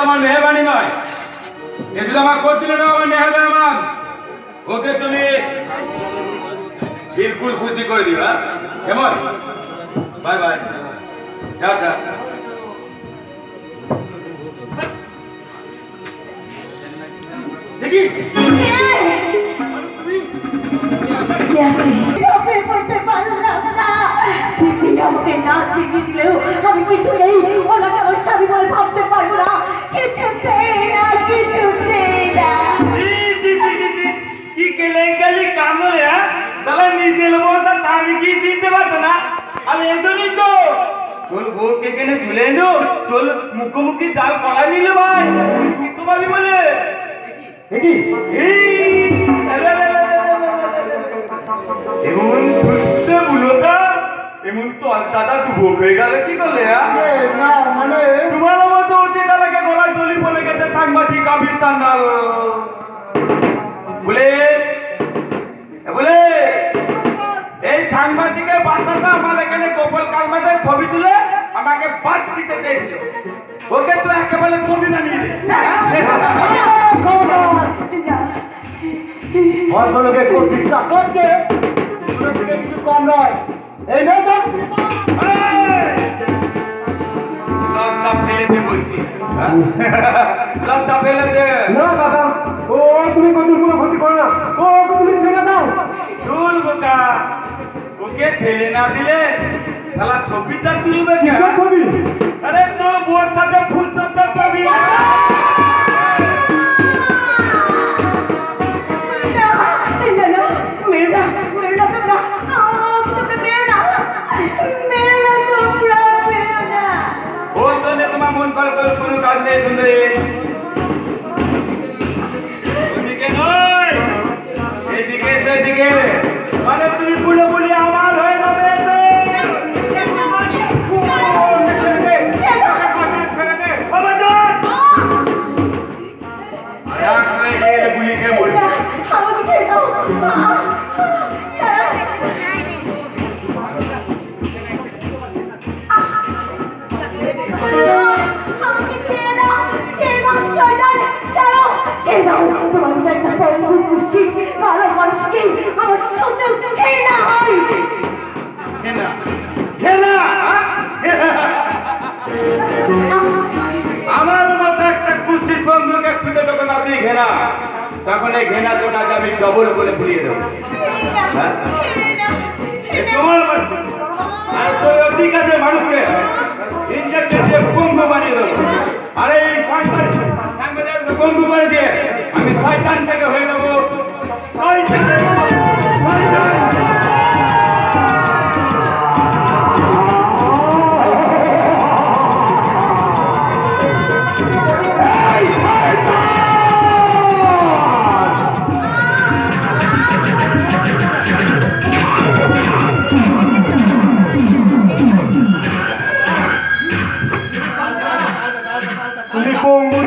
আমার মেহরবানি নয়, এ শুধু আমার করছিল না আমার মেহরবান। ওকে তুমি বিলকুল খুশি করে দিবা। কেমন? বাই বাই, যাও যাও। দেখি আমাকে না চিনি দিলেও আমি কিছু নেই, ওনাকে আমার স্বামী বলে ভাবতে পারবো না। কি কেলেঙ্কারি কামড়ে তাহলে নিজে লোক আমি কি চিনতে পারতো না? আর এজন্যই তো তোর বউকে কেনে তুলে এনো, তোর মুখোমুখি জাল করা নিল ভাই, বুঝতে পারবি বলে। এমন বুঝতে বুলো তা এমন তো দাদা তু ভোগ হয়ে গেল কি করলে? না মানে তোমার মতো অতি তালাকে গলায় দলি বলে গেছে সাংবাদিক আবির তান্নাল বলে বলে এই সাংবাদিকের বাচ্চাটা আমার এখানে গোপাল কালমাদের ছবি তুলে আমাকে বাদ দিতে চেয়েছিল। ওকে তো একেবারে বন্দি জানিয়ে দে। ভদ্রলোকের কর্তৃত্ব করছে কিছু কম নয়। এই নয় তো লজ্জা ফেলে দে বলছি, লজ্জা ফেলে দে। না দাদা, ও তুমি কোনো ক্ষতি করো না, ও তুমি ছেড়ে দাও। চুল বোকা, ওকে ফেলে না দিলে শালা ছবিটা তুলবে কেন? ছবি আরে তোর বউর সাথে ফুল সজ্জা ছবি। ওই জন্য তোমার মন করে কোনো কাজ নেই সুন্দরী। ওদিকে নয়, এদিকে সেদিকে, মানে তুমি পুরোপুরি আমার হয়ে যাবে। গুলিকে বলছি আমার মতো একটা কুস্তির বন্ধুকে ছুটে যখন আপনি ঘেরা, তখন এই ঘেনা জোটা আমি ডবল করে ফুলিয়ে দেবো। তোমার আর তোর অধিক আছে মানুষকে ইঞ্জেকশন দিয়ে বন্ধু বানিয়ে দেবো। আর এই সাংবাদিক বন্ধু করে দিয়ে আমি শয়তান থেকে হয়ে যাবো শয়তান। তুমি পঙ্গু